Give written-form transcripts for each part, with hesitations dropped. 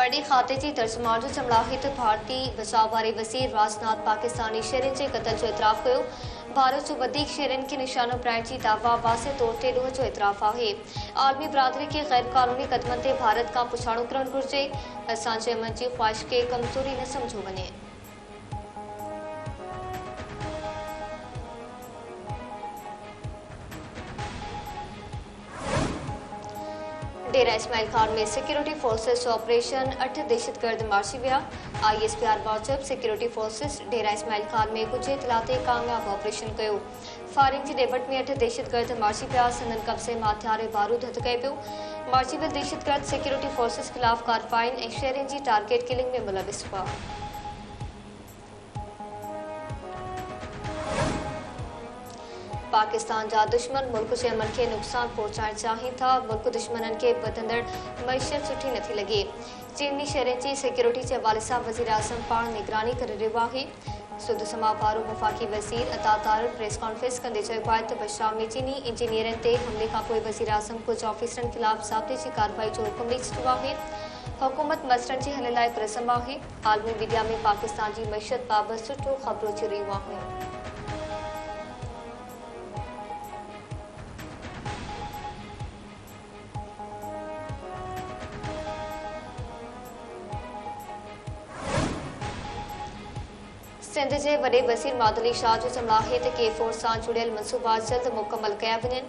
वॾे खाते जी तर्जुमान जो चमड़ा हित भारतीय बचाव वारे वज़ीर राजनाथ पाकिस्तानी शहरनि जे क़त्ल जो इतराफ़ कयो। भारत जो वधीक शहरनि खे निशानो बणाइण जी दावा वाज़े तौर ते ॾोह जो इतराफ़ आहे। आलमी बिरादरी खे गैर क़ानूनी क़दमनि ते भारत खां पुछाणो करणु घुरिजे। असांजे अमन जी ख़्वाहिश खे कमज़ोरी न सम्झो वञे। डेरा इस्माइल खान में सिक्योरिटी फोर्सेस जो ऑपरेशन 8 दहशतगर्द मार्ची विया। ISPR मूजिब सिक्योरिटी फोर्सेस डेरा इस्माइल खान में कुछ इतला ते कामयाब ऑपरेशन कयो। फायरिंग जी डेवट में 8 दहशतगर्द मार्ची पिया। संदन कब्ज़े में हथियार बारूद हथ कयो पियो। मार्ची वियल दहशतगर्द सिक्योरिटी फोर्सेस खिलाफ कार्रवाइन ऐं शहरनि जी टारगेट किलिंग में मुलविस हुआ। पाकिस्तान जा दुश्मन मुल्क जे अमन खे नुक़सान पहुचाइण चाहिनि था। मुल्क दुश्मननि खे वधंदड़ मईशत सुठी नथी लॻे। चीनी शहरनि जी सिक्योरिटी जे हवाले सां वज़ीर आज़म पाण निगरानी करे रहियो आहे। सुध समा पारो वफ़ाक़ी वज़ीर अता तारिक प्रेस कॉन्फ्रेंस कंदे चयो आहे त बशराम में चीनी इंजीनियरनि ते हमले खां पोइ वज़ीर आज़म कुझु ऑफिसरनि ख़िलाफ़ ज़ाब्ते जी कार्रवाई जो हुकुम ॾेई छॾियो आहे। हुकूमत मसइलनि जे हल लाइ पुरज़म आहे। आलमी मीडिया में पाकिस्तान जी मईशत बाबति सुठो ख़बरूं अची रहियूं आहिनि। सिंध जे वॾे वज़ीर मादली शाह जो चवणु आहे त K4 सां जुड़ियल मनसूबा जल्द मुकमल कया वञनि।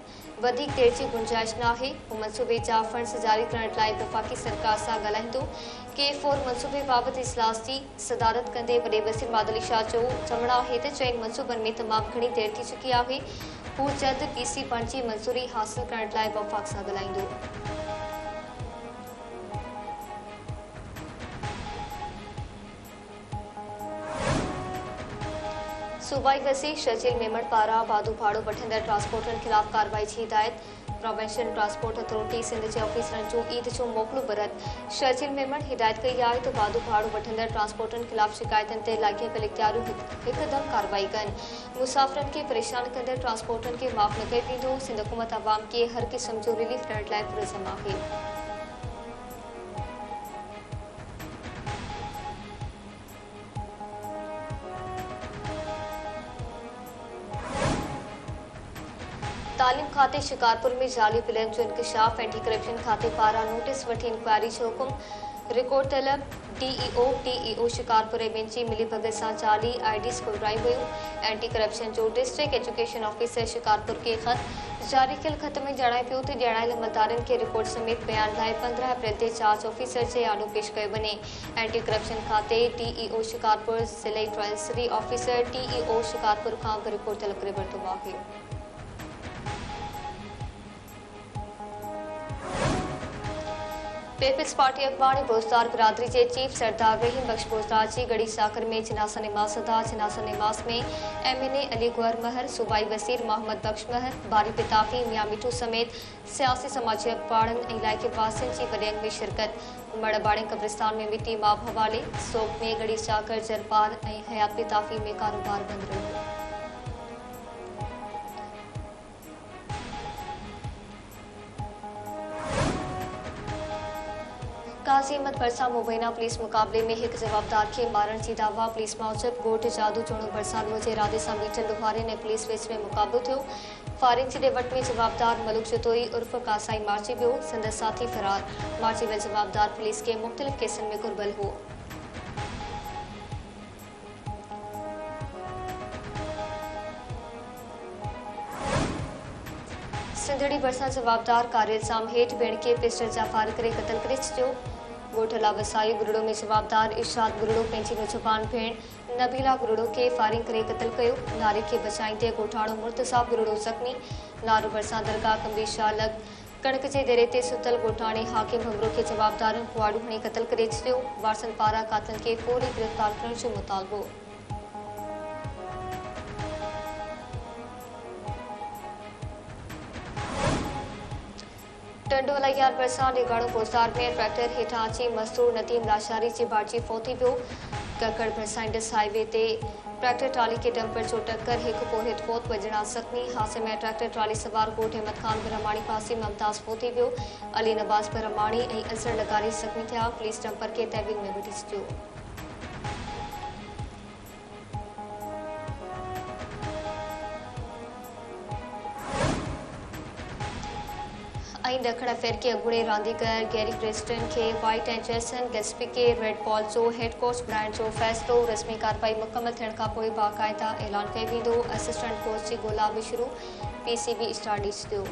वधीक देर जी गुंजाइश न आहे। हू मनसूबे जा फंड्स जारी करण लाइ वफ़ाक़ी सरकार सां ॻाल्हाईंदो। K4 मनसूबे बाबति इजलास जी सदारत कंदे वॾे वज़ीर मादली शाह जो चवणु आहे त चइनि मनसूबनि में तमामु घणी देर थी चुकी आहे। हू जल्द PC फंड जी मंज़ूरी हासिल करण लाइ वफ़ाक़ सां ॻाल्हाईंदो। सूबाई वज़ीर शर्जील मेमण पारां बादू भाड़ो वठंदड़ ट्रांसपोर्टरनि ख़िलाफ़ कार्रवाई जी हिदायत। प्रोविंशियल ट्रांसपोर्ट अथॉरिटी सिंध जे ऑफिसरनि जो ईद जो मोकलू बरत। शर्जील मेमण हिदायत कई आहे त बादू भाड़ो वठंदड़ ट्रांसपोर्टरनि ख़िलाफ़ शिकायतनि ते लाॻापियल इख़्तियारियूं हिकदमि कार्रवाई कनि। मुसाफ़िरनि खे परेशान कंदड़ ट्रांसपोर्टरनि खे माफ़ न कयो वेंदो। सिंध हुकूमत अवाम खे हर क़िस्म जो रिलीफ ॾियण लाइ पुरज़म आहे। तालीम खाते शिकारपुर में जाली बिलनि जो इंकशाफ। एंटी करप्शन खाते पारां नोटिस वठी इंक्वायरी जो हुकुम। रिकॉर्ड तलब DEO शिकारपुर ऐं ॿियनि जी मिलीभगत सां जाली IDs खुलरायूं वयूं। एंटी करप्शन जो डिस्ट्रिक्ट एजुकेशन ऑफिसर शिकारपुर खे ख़त जारी कयल ख़त में ॼाणाए पियो त ॼाणायल अमलदारनि खे रिकॉर्ड समेत बयान लाइ 15 अप्रैल ते चार्ज ऑफिसर जे आॾो पेश कयो वञे। एंटी करप्शन खाते DEO शिकारपुर ज़िले ट्रायलसरी ऑफिसर DEO शिकारपुर खां बि रिकॉर्ड तलब करे वरितो आहे। पीपल्स पार्टी अॻवान बोज़दार बिरादरी के चीफ सरदार रहीम बख्श बोज़दार की गढ़ी साकर में जनासा नमाज़ अदा। जनासा नमाज़ में MNA अली गौहर महर, सूबाई वज़ीर मोहम्मद बख्श महर, बारी पिताफ़ी मियां मिठू समेत सियासी समाजी अखबारनि ऐं इलाइक़े वासियुनि जी वॾे अंग में शिरकत। मड़बाड़े कब्रिस्तान में मिटी माप हवाले। सोप में गढ़ी साकर जलपाल ऐं हयात पिताफ़ी में कारोबार बंद रहियो। काज़ी अहमद भरसा मुबैना पुलिस मुक़ाबले में एक जवाबदार के मारण की दावा। पुलिस मूजिब गोट जादू चोणो भरसालूअ जे इरादे सां बीठल लोहारियुनि ऐं पुलिस विच में मुक़ाबलो थियो। फायरिंग जी डेवट में जवाबदार मलुक जतोई उर्फ कासाई मारिजी वियो। संदसि साथी फरार। मारिजी वियल जवाबदार पुलिस के मुख़्तलिफ़ केसनि में घुर्बल हो। सिंधड़ी भरसा जवाबदार कार इल्ज़ाम हेठि भेण के पिस्टल जा फार करे क़त्ल करे छॾियो। ॻोठ लावसाई गुरड़ो में जवाबदार इरशाद गुरड़ो पंहिंजी नौजवान भेण नबीला गुरड़ो के फायरिंग करे क़त्ल कयो। नारे खे बचाईंदे ॻोठाणो मुर्तज़ा गुरड़ो ज़ख़्मी। नारो भरसा दरगाह कंबी शाह लग कणक जे देरे ते सुतल ॻोठाणे हाकिम हमरो के जवाबदारनि कुआड़ू हणी क़त्ल करे छॾियो। वारसनि पारां क़ातिलनि खे फौरी गिरफ़्तार करण जो मुतालबो। टंडो अलायार भरसा निगाणो बोज़दार में ट्रैक्टर हेठां अची मस्तूर नदीम लाशारी जी भाटिजी फोती पियो। ककड़ भरसाइंडस हाईवे ते ट्रैक्टर ट्राली के डंपर जो टक्कर एक पोहित फोत वजणा जख्मी हादसे में ट्रैक्टर ट्राली सवार कोट अहमद खान बरमाणी पासी मुमताज पोती वियो अली नवाज बरमाणी ऐं अजहर लगारी जख्मी थिया पुलिस डंपर के तहवील में वठी छॾियो ॾखण अफ्रीकी अॻूणे रांदीगर गैरी प्रेस्टन खे वाइट ऐं जेसन गिल्स्पी खे रेड बॉल जो हेड कोच बणाइण जो फ़ैसिलो रस्मी कार्रवाई मुकमल थियण खां पोइ बाक़ाइदा ऐलान कयो वेंदो असिस्टेंट कोच जी ॻोल्हा बि शुरू PCB स्टार ॾई छॾियो